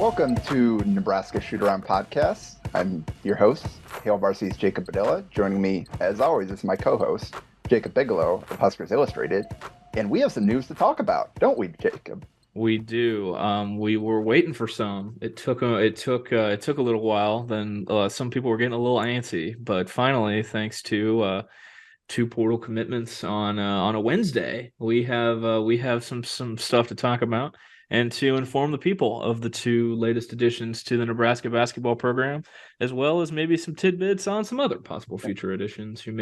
Welcome to Nebraska Shootaround podcast. I'm your host, Hail Varsity's Jacob Bigelow. Joining me, as always, is my co-host, Jacob Bigelow of Huskers Illustrated. And we have some news to talk about, don't we, Jacob? We do. We were waiting for some. It took a little while. Then some people were getting a little antsy, but finally, thanks to two portal commitments on a Wednesday, we have some stuff to talk about and to inform the people of the two latest additions to the Nebraska basketball program, as well as maybe some tidbits on some other possible future additions who will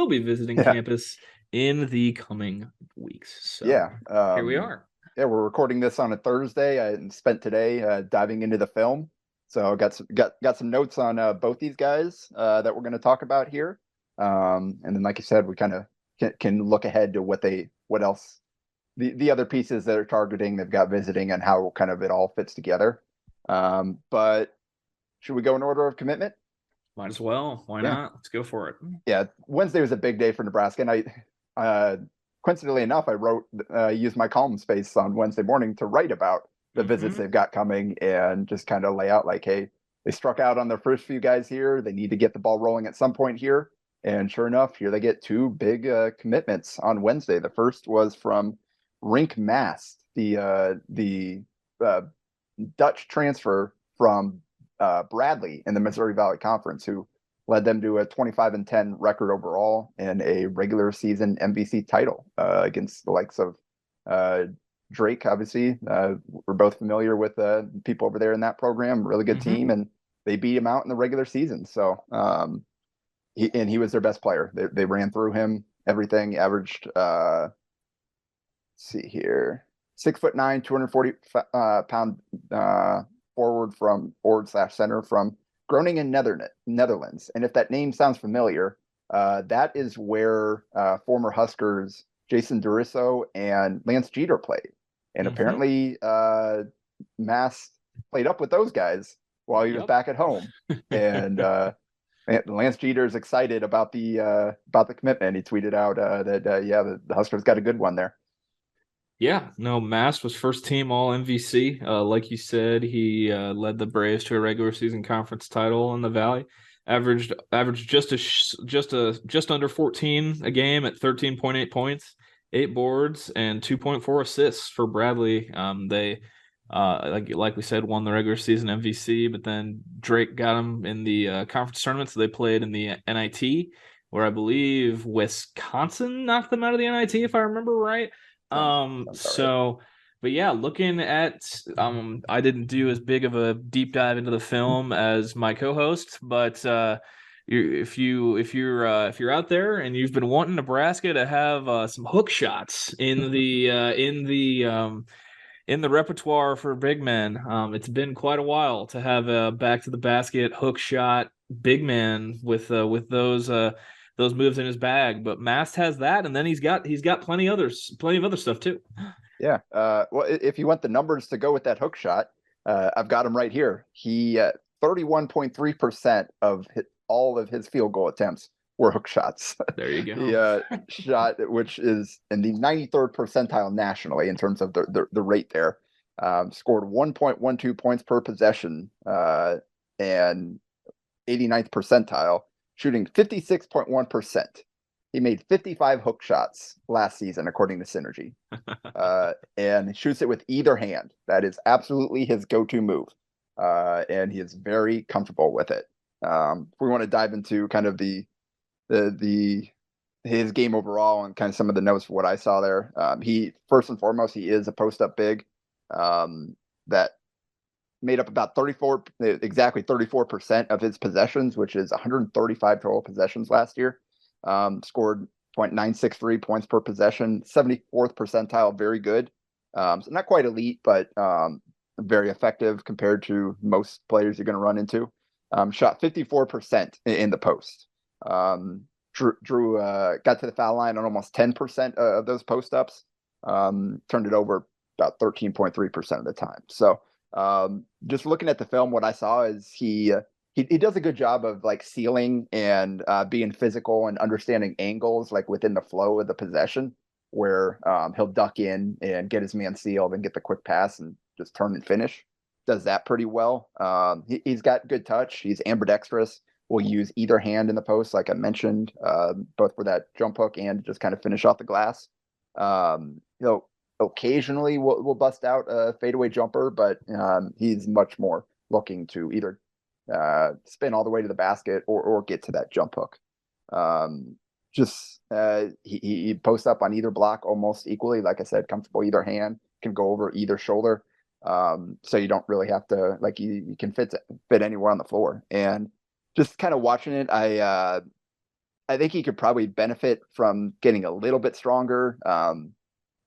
be visiting Yeah. campus in the coming weeks. So Yeah. here we are. Yeah, we're recording this on a Thursday. I spent today diving into the film. So got some notes on both these guys that we're going to talk about here. And then, like you said, we kind of can look ahead to what else the other pieces that are targeting, they've got visiting, and how kind of it all fits together. But should we go in order of commitment? Might as well. Why Yeah. not? Let's go for it. Yeah. Wednesday was a big day for Nebraska, and coincidentally enough, I used my column space on Wednesday morning to write about the visits they've got coming and just kind of lay out like, hey, they struck out on their first few guys here. They need to get the ball rolling at some point here. And sure enough, here they get two big commitments on Wednesday. The first was from Rienk Mast, the Dutch transfer from Bradley in the Missouri Valley Conference, who led them to a 25-10 record overall and a regular season MVC title against the likes of Drake. Obviously, we're both familiar with people over there in that program. Really good team, and they beat him out in the regular season. So he was their best player. They ran through him. Everything averaged. See here, 6'9", 240 pound forward/center from Groningen, Netherlands. And if that name sounds familiar, that is where former Huskers Jason Duriso and Lance Jeter played. And apparently Mast played up with those guys while he was back at home. And Lance Jeter is excited about the commitment. He tweeted out that the Huskers got a good one there. Yeah, no, Mast was first team All MVC. Like you said, he led the Braves to a regular season conference title in the Valley. Averaged just under 14 a game at 13.8 points, 8 boards, and 2.4 assists for Bradley. They like we said, won the regular season MVC, but then Drake got him in the conference tournament, so they played in the NIT, where I believe Wisconsin knocked them out of the NIT, if I remember right. But yeah, looking at I didn't do as big of a deep dive into the film as my co-host, but if you're out there and you've been wanting Nebraska to have some hook shots in the repertoire for big men, it's been quite a while to have a back to the basket hook shot big man with those moves in his bag. But Mast has that, and then he's got plenty of other stuff too. Yeah. Well, if you want the numbers to go with that hook shot, I've got him right here. He 31.3% of all of his field goal attempts were hook shots. There you go. The shot, which is in the 93rd percentile nationally in terms of the rate there, scored 1.12 points per possession and 89th percentile, shooting 56.1%. He made 55 hook shots last season, according to Synergy, and shoots it with either hand. That is absolutely his go-to move, and he is very comfortable with it. If we want to dive into kind of his game overall and kind of some of the notes for what I saw there, he first and foremost, he is a post-up big that made up about 34% of his possessions, which is 135 total possessions last year. Scored 0.963 points per possession, 74th percentile, very good. So not quite elite, but very effective compared to most players you're going to run into. Shot 54% in the post. Drew got to the foul line on almost 10% of those post-ups. Turned it over about 13.3% of the time. So just looking at the film, what I saw is he does a good job of like sealing and being physical and understanding angles like within the flow of the possession, where he'll duck in and get his man sealed and get the quick pass and just turn and finish. Does that pretty well. He's got good touch. He's ambidextrous. Will use either hand in the post, like I mentioned, both for that jump hook and just kind of finish off the glass. Occasionally we'll bust out a fadeaway jumper, but he's much more looking to either spin all the way to the basket or get to that jump hook. He posts up on either block almost equally. Like I said, comfortable either hand, can go over either shoulder. So you don't really have to, like, you can fit anywhere on the floor. And just kind of watching it, I think he could probably benefit from getting a little bit stronger,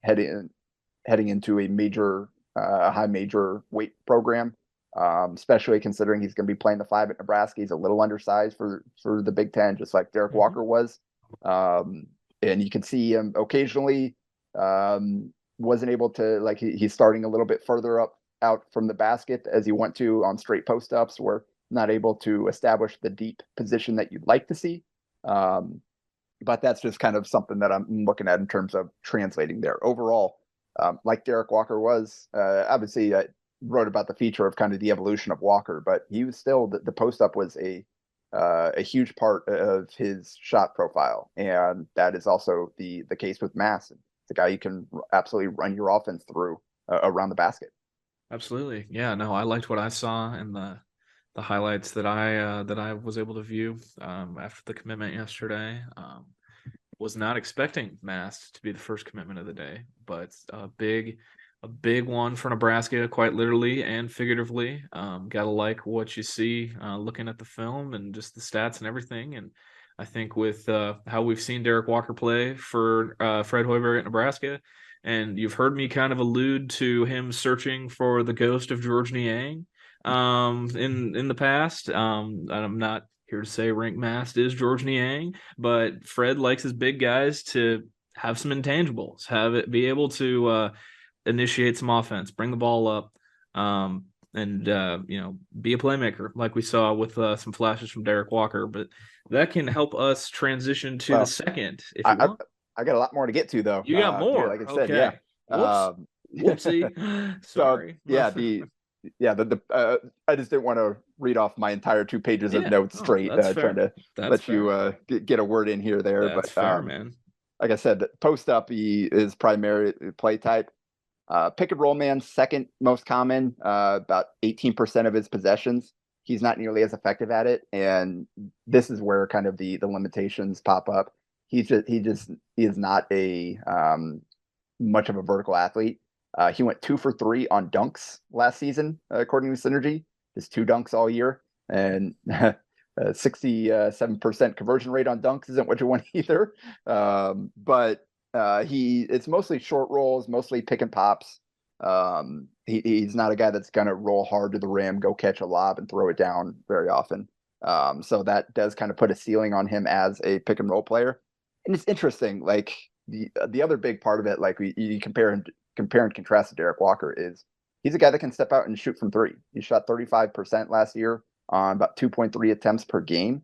heading into a major, high major weight program, especially considering he's going to be playing the 5 at Nebraska. He's a little undersized for the Big Ten, just like Derek Walker was. And you can see him occasionally wasn't able to, like, he's starting a little bit further out from the basket as he went to on straight post ups, where not able to establish the deep position that you'd like to see. But that's just kind of something that I'm looking at in terms of translating there. Overall, like Derek Walker was, obviously I wrote about the feature of kind of the evolution of Walker, but he was still, the post up was a huge part of his shot profile. And that is also the case with Mast. It's a guy you can absolutely run your offense through around the basket. Absolutely. Yeah, no, I liked what I saw in the highlights that I was able to view after the commitment yesterday. Was not expecting Mast to be the first commitment of the day, but a big one for Nebraska, quite literally and figuratively. Gotta like what you see looking at the film and just the stats and everything. And I think with how we've seen Derek Walker play for Fred Hoiberg at Nebraska, and you've heard me kind of allude to him searching for the ghost of George Niang in the past. I'm not here to say Rienk Mast is George Niang, but Fred likes his big guys to have some intangibles, be able to initiate some offense, bring the ball up, and be a playmaker, like we saw with some flashes from Derek Walker. But that can help us transition to the second, if you want. I got a lot more to get to, though. You got more, like I said, okay. yeah. Whoopsie. Sorry. I just didn't want to read off my entire 2 pages of notes straight, trying to let you get a word in here there. That's fair, man. Like I said, post up, he is primary play type. Pick and roll man, second most common, about 18% of his possessions. He's not nearly as effective at it, and this is where kind of the limitations pop up. He is not a much of a vertical athlete. He went 2 for 3 on dunks last season, according to Synergy. Just 2 dunks all year, and 67% conversion rate on dunks isn't what you want either. But it's mostly short rolls, mostly pick and pops. He's not a guy that's going to roll hard to the rim, go catch a lob and throw it down very often. So that does kind of put a ceiling on him as a pick and roll player. And it's interesting, like the other big part of it, like you compare and contrast to Derek Walker, is he's a guy that can step out and shoot from 3. He shot 35% last year on about 2.3 attempts per game.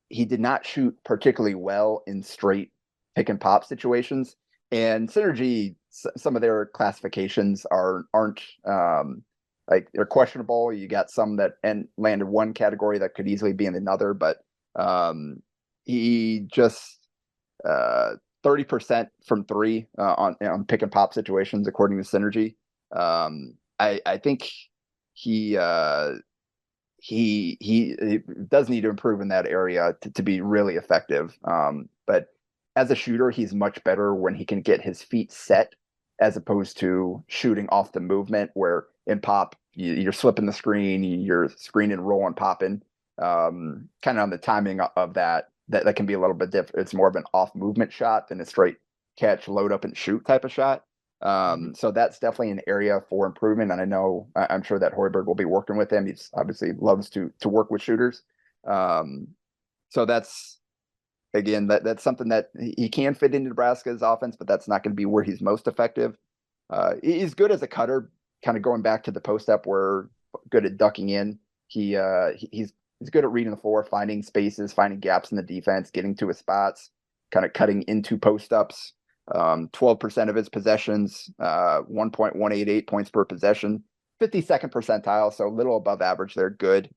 He did not shoot particularly well in straight pick and pop situations. And Synergy, some of their classifications aren't like, they're questionable. You got some that landed one category that could easily be in another, but he just 30% from 3 on pick and pop situations, according to Synergy. I think he does need to improve in that area to be really effective. But as a shooter, he's much better when he can get his feet set, as opposed to shooting off the movement, where in pop, you're slipping the screen, you're screening, rolling, popping. Kind of on the timing of that can be a little bit different. It's more of an off movement shot than a straight catch, load up and shoot type of shot. So that's definitely an area for improvement. And I'm sure that Hoiberg will be working with him. He's obviously loves to work with shooters. So that's, again, that's something that he can fit into Nebraska's offense, but that's not going to be where he's most effective. He's good as a cutter, kind of going back to the post up, where good at ducking in. He's good at reading the floor, finding spaces, finding gaps in the defense, getting to his spots, kind of cutting into post ups. 12% of his possessions, 1.188 points per possession, 52nd percentile, so a little above average. They're good.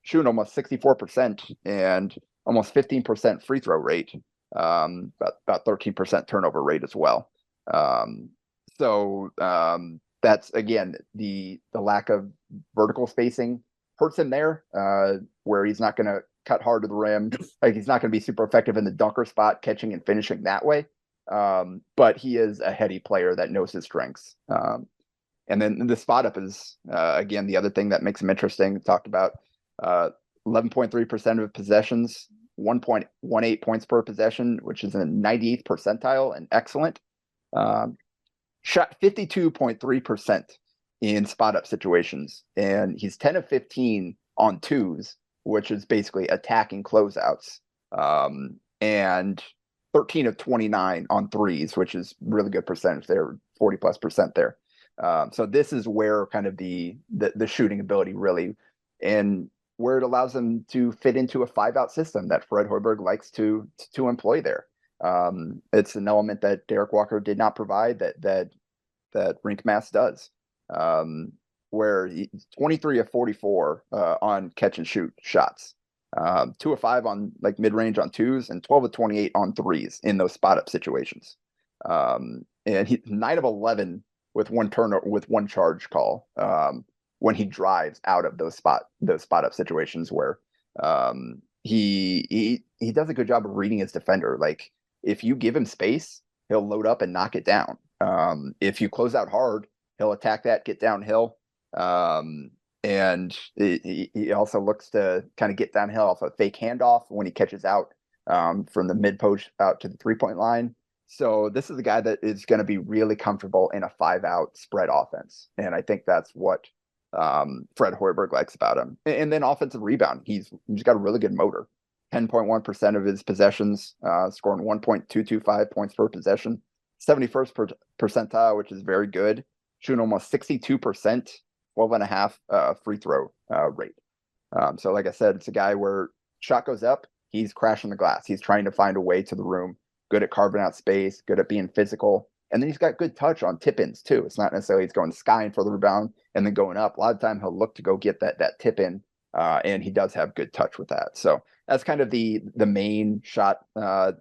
Shooting almost 64% and almost 15% free throw rate, about 13% turnover rate as well. That's again the lack of vertical spacing hurts him there, where he's not going to cut hard to the rim. Like he's not going to be super effective in the dunker spot, catching and finishing that way. But he is a heady player that knows his strengths. And then the spot up is, again, the other thing that makes him interesting. We talked about 11.3% of possessions, 1.18 points per possession, which is in the 98th percentile and excellent. Shot 52.3% in spot up situations. And he's 10 of 15 on twos, which is basically attacking closeouts. And 13 of 29 on threes, which is really good percentage there, 40+% there. So this is where kind of the shooting ability really, and where it allows them to fit into a 5-out system that Fred Hoiberg likes to employ there. It's an element that Derek Walker did not provide that Rienk Mast does, where he's 23 of 44 on catch and shoot shots, 2 of 5 on like mid-range on twos, and 12 of 28 on threes in those spot up situations. And he's 9 of 11 with one charge call, when he drives out of those spot up situations where he does a good job of reading his defender. Like if you give him space, he'll load up and knock it down. If you close out hard, he'll attack that, get downhill. And he also looks to kind of get downhill off a fake handoff when he catches out from the mid post out to the 3-point line. So this is a guy that is going to be really comfortable in a 5-out spread offense. And I think that's what Fred Hoiberg likes about him. And then offensive rebound. He's got a really good motor. 10.1% of his possessions, scoring 1.225 points per possession. 71st percentile, which is very good. Shooting almost 62%, 12.5 free throw rate. So like I said, it's a guy where shot goes up, he's crashing the glass. He's trying to find a way to the room. Good at carving out space, good at being physical. And then he's got good touch on tip-ins too. It's not necessarily he's going skying for the rebound and then going up. A lot of time he'll look to go get that tip-in, and he does have good touch with that. So that's kind of the main shot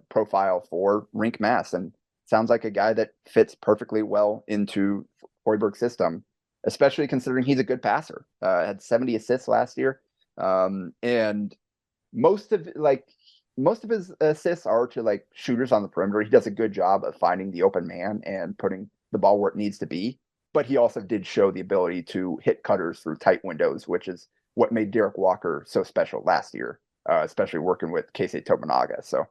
profile for Rienk Mast, and sounds like a guy that fits perfectly well into Hoiberg's system, especially considering he's a good passer. Had 70 assists last year, and most of his assists are to like shooters on the perimeter. He does a good job of finding the open man and putting the ball where it needs to be. But he also did show the ability to hit cutters through tight windows, which is what made Derek Walker so special last year, especially working with Keisei Tominaga. So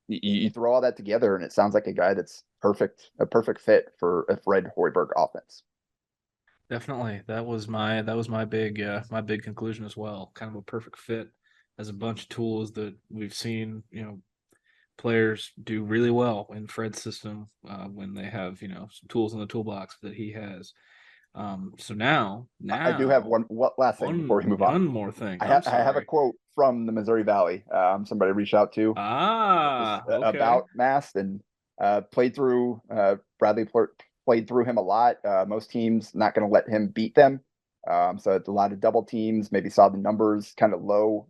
you throw all that together, and it sounds like a guy that's a perfect fit for a Fred Hoiberg offense. Definitely, that was my big conclusion as well. Kind of a perfect fit. As a bunch of tools that we've seen, players do really well in Fred's system when they have, some tools in the toolbox that he has. So now I do have one last thing before we move on. One more thing. I have a quote from the Missouri Valley. Somebody reached out to okay. about Mast, and played through Bradley played through him a lot. Most teams not going to let him beat them. So it's a lot of double teams. Maybe saw the numbers kind of low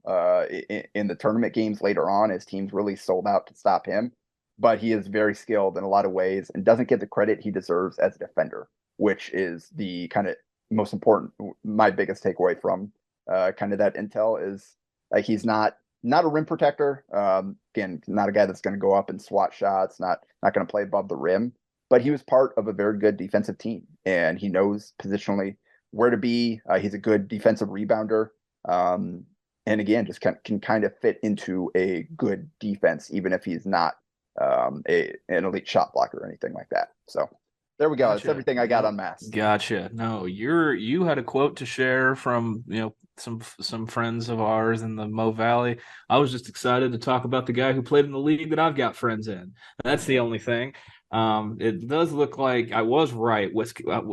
in the tournament games later on as teams really sold out to stop him. But he is very skilled in a lot of ways and doesn't get the credit he deserves as a defender, which is the kind of most important. My biggest takeaway from kind of that intel is like he's not a rim protector. Again, not a guy that's going to go up and swat shots. Not going to play above the rim. But he was part of a very good defensive team, and he knows positionally where to be. He's a good defensive rebounder. And again, just can kind of fit into a good defense, even if he's not an elite shot blocker or anything like that. So there we go. Gotcha. That's everything I got on Mast. Gotcha. No, you had a quote to share from, some friends of ours in the Mo Valley. I was just excited to talk about the guy who played in the league that I've got friends in. That's the only thing. It does look like I was right.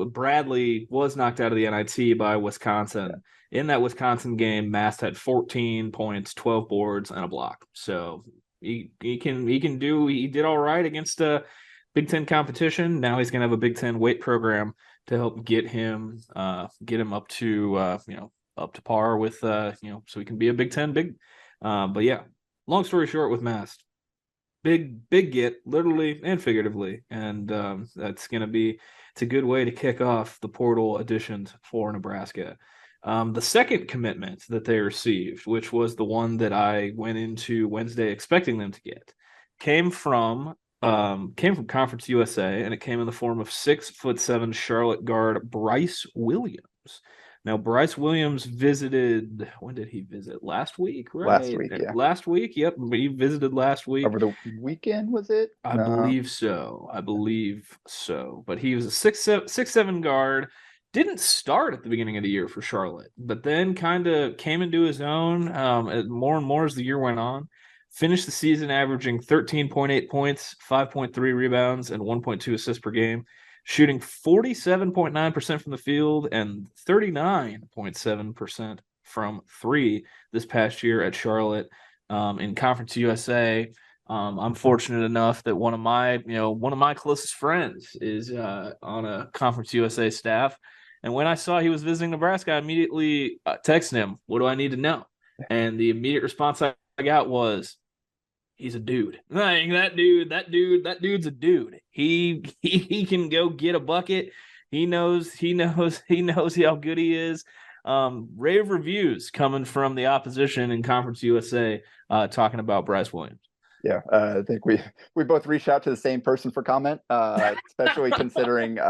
Bradley was knocked out of the NIT by Wisconsin. In that Wisconsin game, Mast had 14 points, 12 boards, and a block. So He did all right against a Big Ten competition. Now he's gonna have a Big Ten weight program to help get him up to up to par with so he can be a Big Ten big. But yeah, long story short, with Mast, big get, literally and figuratively, and it's a good way to kick off the portal additions for Nebraska. The second commitment that they received, which was the one that I went into Wednesday expecting them to get, came from Conference USA, and it came in the form of 6'7" Charlotte guard Brice Williams. Now, Brice Williams visited. When did he visit? Last week, right? Last week, yeah. Last week, yep. He visited last week. Over the weekend, was it? I believe so. But he was a 6'7" guard. Didn't start at the beginning of the year for Charlotte, but then kind of came into his own more and more as the year went on. Finished the season averaging 13.8 points, 5.3 rebounds, and 1.2 assists per game, shooting 47.9% from the field and 39.7% from three this past year at Charlotte. In Conference USA, I'm fortunate enough that one of my closest friends is on a Conference USA staff. And when I saw he was visiting Nebraska, I immediately texted him, "What do I need to know?" And the immediate response I got was, "He's a dude. Like, that dude's a dude. He can go get a bucket. He knows how good he is." Rave reviews coming from the opposition in Conference USA talking about Brice Williams. Yeah, I think we both reached out to the same person for comment, especially considering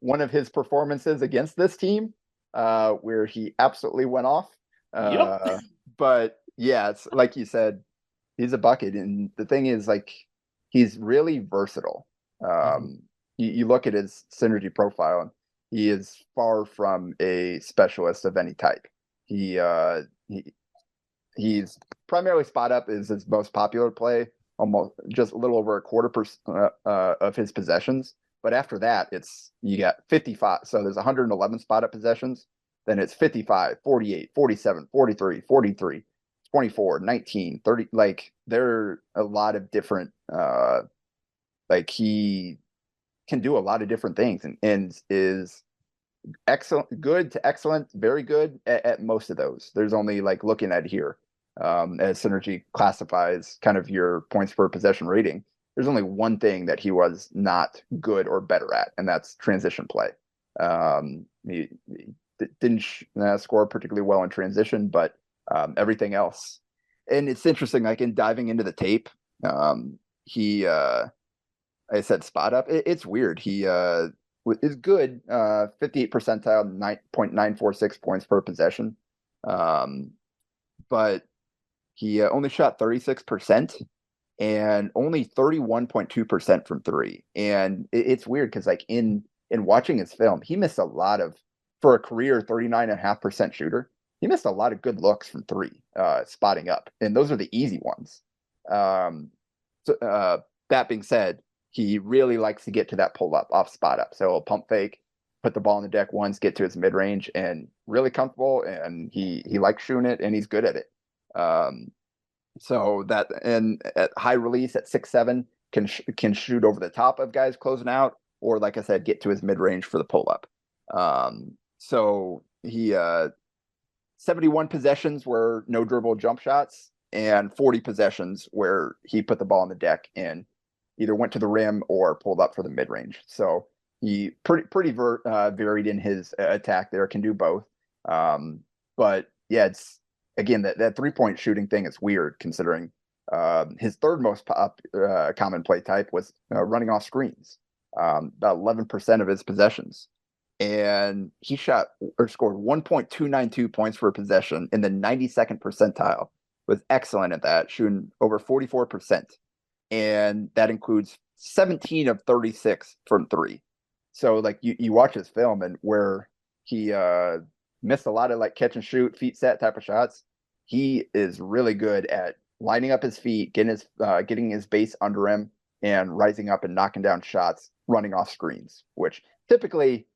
one of his performances against this team, where he absolutely went off. Yep. But yeah, it's like you said, he's a bucket, and the thing is, like, he's really versatile. You look at his synergy profile, and he is far from a specialist of any type. He's primarily spot up is his most popular play, almost just a little over a quarter of his possessions. But after that, you got 55. So there's 111 spot up possessions. Then it's 55, 48, 47, 43, 43, 24, 19, 30. Like, there are a lot of different, like, he can do a lot of different things and is excellent, good to excellent, very good at most of those. There's only, like, looking at here, as Synergy classifies kind of your points per possession rating, there's only one thing that he was not good or better at, and that's transition play. He didn't score particularly well in transition, but everything else. And it's interesting, like, in diving into the tape, I said spot up. It's weird. He is good, 58 percentile, 9.946 points per possession. But he only shot 36% and only 31.2% from three. And it's weird because, like, in watching his film, he missed a lot of, for a career 39.5% shooter, he missed a lot of good looks from three, spotting up. And those are the easy ones. That being said, he really likes to get to that pull up off spot up. So he'll pump fake, put the ball on the deck once, get to his mid range, and really comfortable. And he likes shooting it, and he's good at it. So that, and at high release at 6'7", can shoot over the top of guys closing out, or, like I said, get to his mid range for the pull up. So he 71 possessions were no dribble jump shots, and 40 possessions where he put the ball on the deck and either went to the rim or pulled up for the mid range. So he pretty varied in his attack there, can do both. But yeah, it's, again, that 3-point shooting thing is weird considering his third most common play type was running off screens, about 11% of his possessions. And he shot or scored 1.292 points per possession in the 92nd percentile, was excellent at that, shooting over 44%. And that includes 17 of 36 from three. So, like, you watch his film, and where he missed a lot of, like, catch and shoot, feet set type of shots, he is really good at lining up his feet, getting his base under him, and rising up and knocking down shots, running off screens, which typically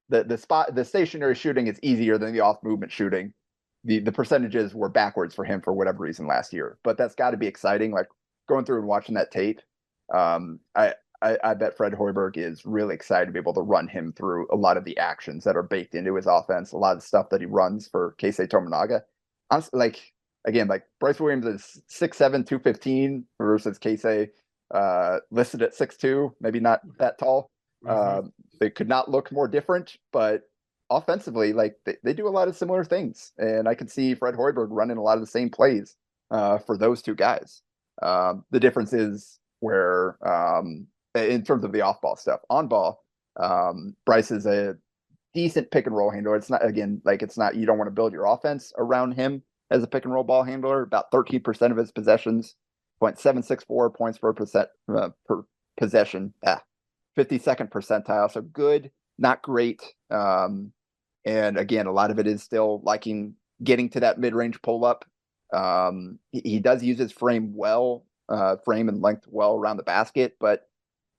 the stationary shooting is easier than the off movement shooting. the percentages were backwards for him for whatever reason last year. But that's got to be exciting. Like going through and watching that tape, I bet Fred Hoiberg is really excited to be able to run him through a lot of the actions that are baked into his offense, a lot of the stuff that he runs for Keisei Tominaga. Honestly, like again, like Brice Williams is 6'7", 215 versus Keisei listed at 6'2", maybe not that tall. They could not look more different, but offensively, like they do a lot of similar things. And I could see Fred Hoiberg running a lot of the same plays for those two guys. The difference is where in terms of the off-ball stuff. On ball, Brice is a decent pick and roll handler. It's not, again, like it's not, you don't want to build your offense around him as a pick and roll ball handler. About 13% of his possessions, 0.764 points per possession. 52nd percentile. So good, not great. And again, a lot of it is still liking getting to that mid-range pull-up. He does use his frame and length well around the basket, but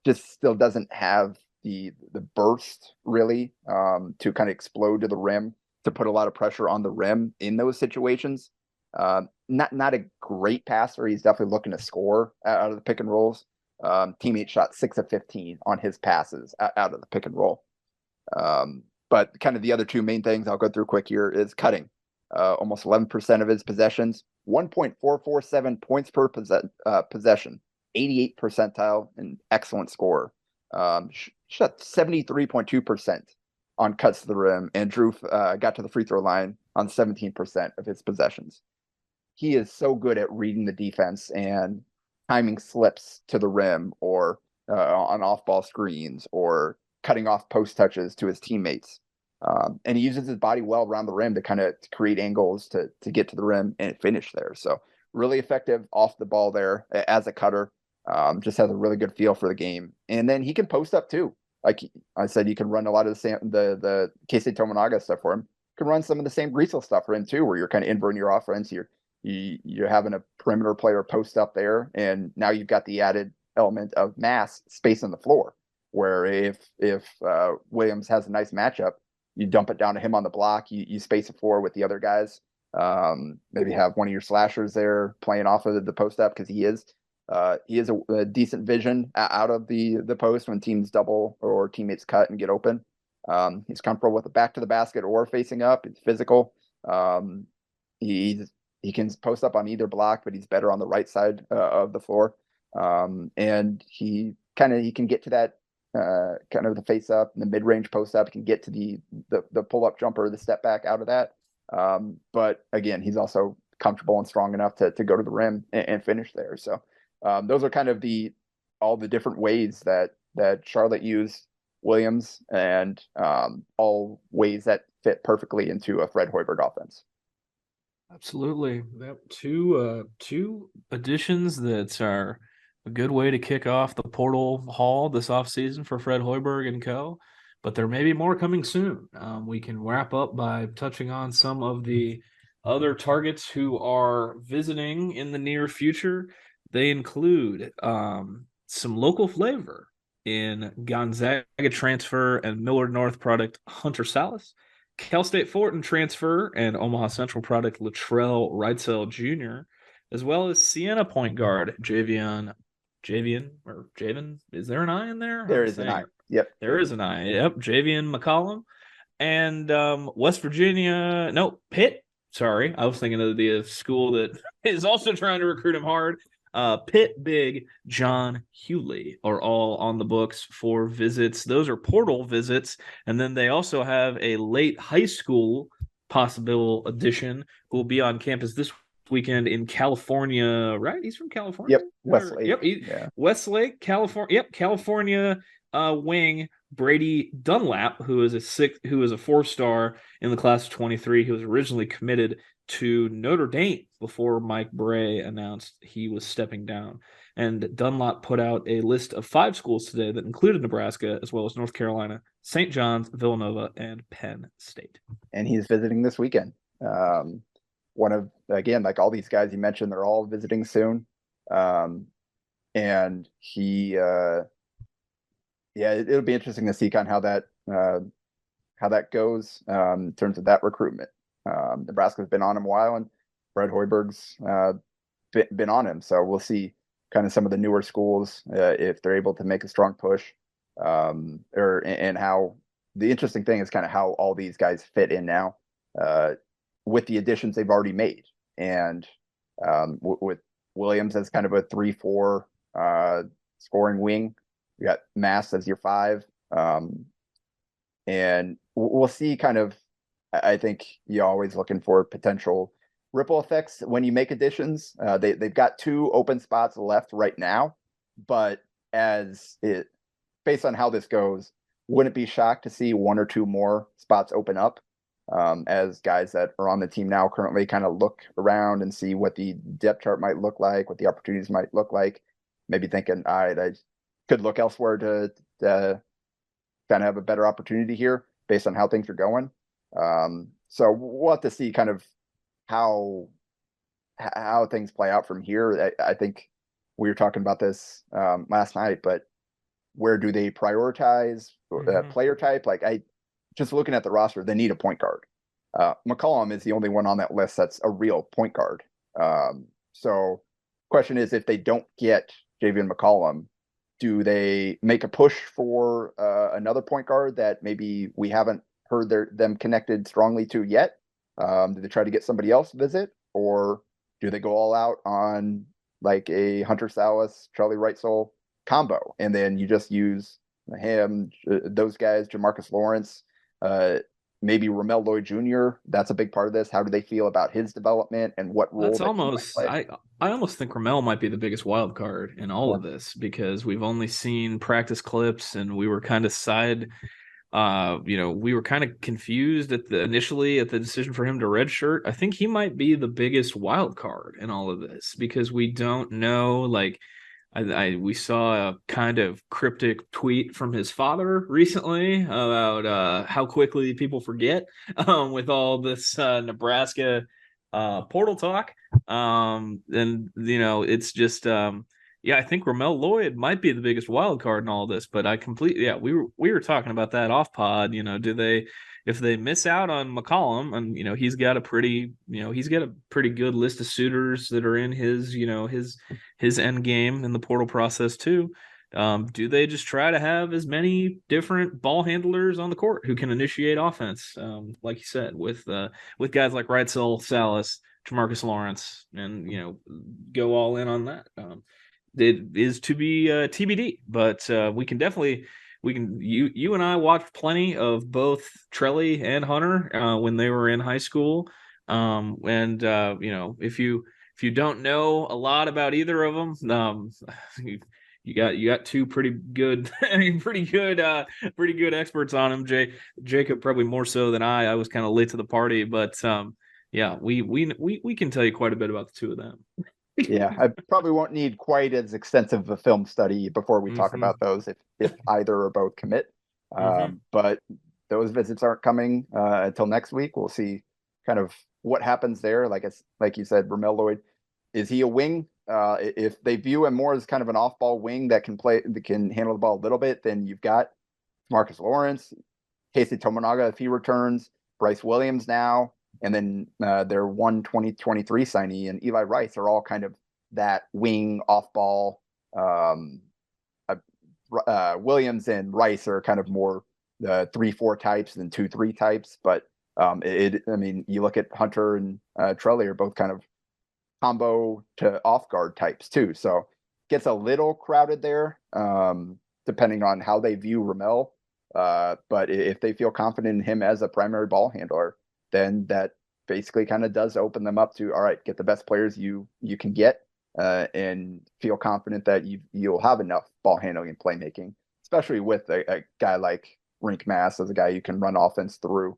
just still doesn't have the burst really to kind of explode to the rim, to put a lot of pressure on the rim in those situations. Not a great passer. He's definitely looking to score out of the pick and rolls. Teammate shot 6 of 15 on his passes out of the pick and roll. But kind of the other two main things I'll go through quick here is cutting. Almost 11% of his possessions, 1.447 points per possession, 88th percentile, and excellent scorer. Shot 73.2% on cuts to the rim, and Drew got to the free throw line on 17% of his possessions. He is so good at reading the defense and timing slips to the rim or on off-ball screens or cutting off post touches to his teammates. And he uses his body well around the rim to kind of create angles to get to the rim and finish there. So really effective off the ball there as a cutter. Just has a really good feel for the game. And then he can post up too. Like I said, you can run a lot of the Keisei Tominaga stuff for him. You can run some of the same Brice stuff for him too, where you're kind of inverting your offense. You're having a perimeter player post up there, and now you've got the added element of mass space on the floor, where if Williams has a nice matchup, you dump it down to him on the block, you space the floor with the other guys. Maybe have one of your slashers there playing off of the post up, because he is a decent vision out of the post when teams double or teammates cut and get open. He's comfortable with the back to the basket or facing up. He's physical. He can post up on either block, but he's better on the right side of the floor. And he can get to that kind of the face up and the mid range post up. He can get to the pull up jumper, the step back out of that. But again, he's also comfortable and strong enough to go to the rim and finish there. So those are kind of all the different ways that Charlotte used Williams, and all ways that fit perfectly into a Fred Hoiberg offense. Absolutely. Two additions that are a good way to kick off the portal haul this offseason for Fred Hoiberg and co. But there may be more coming soon. We can wrap up by touching on some of the other targets who are visiting in the near future. They include some local flavor in Gonzaga transfer and Millard North product Hunter Salas, Cal State Fullerton transfer and Omaha Central product Latrell Reitzel Jr., as well as Siena point guard Javian. Is there an I in there? There is an I. Yep. There is an I. Yep. Javian McCollum. And West Virginia. No, Pitt. Sorry. I was thinking of the school that is also trying to recruit him hard. Pitt big John Hewley are all on the books for visits. Those are portal visits. And then they also have a late high school possible addition who will be on campus this weekend in California, right? He's from California? Yep, Westlake. Yep, Westlake, California. Yep, California wing Brady Dunlap, who is a 4-star in the class of 23. He was originally committed to Notre Dame before Mike Bray announced he was stepping down. And Dunlop put out a list of 5 schools today that included Nebraska, as well as North Carolina, St. John's, Villanova, and Penn State. And he's visiting this weekend. One of, again, like all these guys you mentioned, they're all visiting soon. And he, it'll be interesting to see kind of how that goes in terms of that recruitment. Nebraska's been on him a while, and Fred Hoiberg's been on him. So we'll see kind of some of the newer schools if they're able to make a strong push, and how the interesting thing is kind of how all these guys fit in now with the additions they've already made, and with Williams as kind of a 3-4 scoring wing. You got Mast as your 5, and we'll see kind of. I think you're always looking for potential ripple effects when you make additions. They've got 2 open spots left right now, but based on how this goes, wouldn't be shocked to see 1 or 2 more spots open up as guys that are on the team now currently kind of look around and see what the depth chart might look like, what the opportunities might look like. Maybe thinking, all right, I could look elsewhere to kind of have a better opportunity here based on how things are going. So we'll have to see kind of how things play out from here. I think we were talking about this last night, but where do they prioritize player type? Like, just looking at the roster, they need a point guard. McCollum is the only one on that list that's a real point guard. So question is, if they don't get Javion McCollum, do they make a push for another point guard that maybe we haven't heard them connected strongly to yet? Do they try to get somebody else to visit, or do they go all out on like a Hunter Salas, Charlie Wrightsell combo, and then you just use him, those guys, Jamarcus Lawrence, maybe Ramel Lloyd Jr. That's a big part of this. How do they feel about his development and what role That's that almost I almost think Ramel might be the biggest wild card in all of this, because we've only seen practice clips, and we were kind of we were kind of confused initially at the decision for him to redshirt. I think he might be the biggest wild card in all of this, because we don't know. Like, we saw a kind of cryptic tweet from his father recently about how quickly people forget with all this Nebraska portal talk. And it's just I think Ramel Lloyd might be the biggest wild card in all of this. But I completely we were talking about that off pod. If they miss out on McCollum, and he's got a pretty good list of suitors that are in his his end game in the portal process too. Do they just try to have as many different ball handlers on the court who can initiate offense, like you said, with guys like Wrightsell, Salas, Jamarcus Lawrence, and go all in on that? It is to be TBD, but we can definitely. You and I watched plenty of both Trelly and Hunter when they were in high school, and if you don't know a lot about either of them, you got 2 pretty good pretty good experts on them. Jacob probably more so than I was kind of late to the party, but we can tell you quite a bit about the 2 of them. Yeah, I probably won't need quite as extensive a film study before we talk about those if either or both commit. But those visits aren't coming until next week. We'll see kind of what happens there. Like you said, Ramel Lloyd, is he a wing? If they view him more as kind of an off-ball wing that can handle the ball a little bit, then you've got Marcus Lawrence, Casey Tominaga if he returns, Brice Williams now. And then their 2023 signee and Eli Rice are all kind of that wing off ball. Williams and Rice are kind of more the 3-4 types than 2-3 types. But you look at Hunter and Trelly are both kind of combo to off guard types too. So it gets a little crowded there, depending on how they view Ramel. But if they feel confident in him as a primary ball handler, then that basically kind of does open them up to, all right, get the best players you can get, and feel confident that you'll have enough ball handling and playmaking, especially with a guy like Rienk Mast as a guy you can run offense through.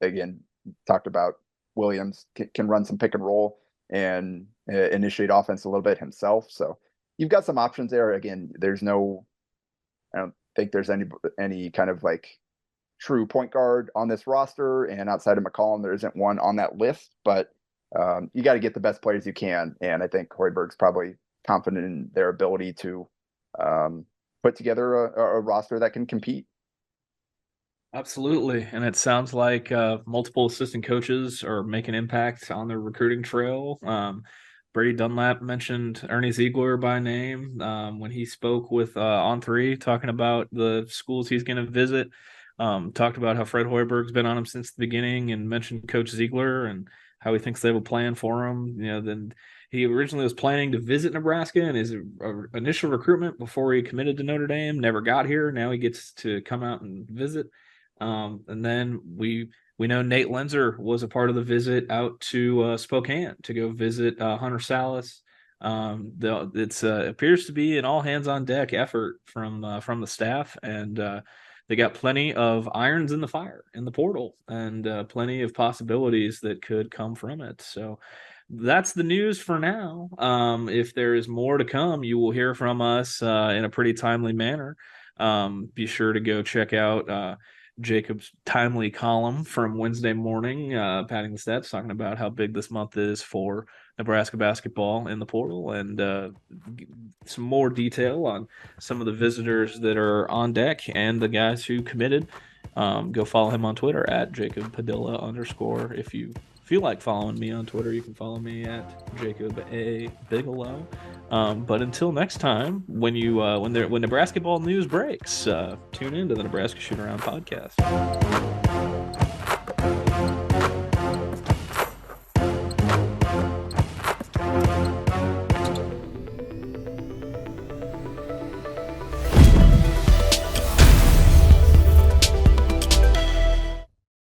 Again, talked about Williams can run some pick and roll and initiate offense a little bit himself. So you've got some options there. Again, I don't think there's any kind of like true point guard on this roster, and outside of McCollum, there isn't one on that list, but you got to get the best players you can. And I think Hoiberg's probably confident in their ability to put together a roster that can compete. Absolutely. And it sounds like multiple assistant coaches are making impact on the recruiting trail. Brady Dunlap mentioned Ernie Ziegler by name when he spoke with On3, talking about the schools he's going to visit. Talked about how Fred Hoiberg's been on him since the beginning, and mentioned Coach Ziegler and how he thinks they have a plan for him. Then he originally was planning to visit Nebraska in his initial recruitment before he committed to Notre Dame, never got here. Now he gets to come out and visit. And then we know Nate Lenzer was a part of the visit out to Spokane to go visit Hunter Salas. It appears to be an all hands on deck effort from the staff, and they got plenty of irons in the fire in the portal, and plenty of possibilities that could come from it. So that's the news for now. If there is more to come, you will hear from us in a pretty timely manner. Be sure to go check out Jacob's timely column from Wednesday morning, padding the stats, talking about how big this month is for Nebraska basketball in the portal, and some more detail on some of the visitors that are on deck and the guys who committed. Go follow him on Twitter at Jacob Padilla _. If you feel like following me on Twitter, you can follow me at Jacob A. Bigelow. But until next time, when Nebrasketball news breaks, tune in to the Nebraska Shootaround podcast.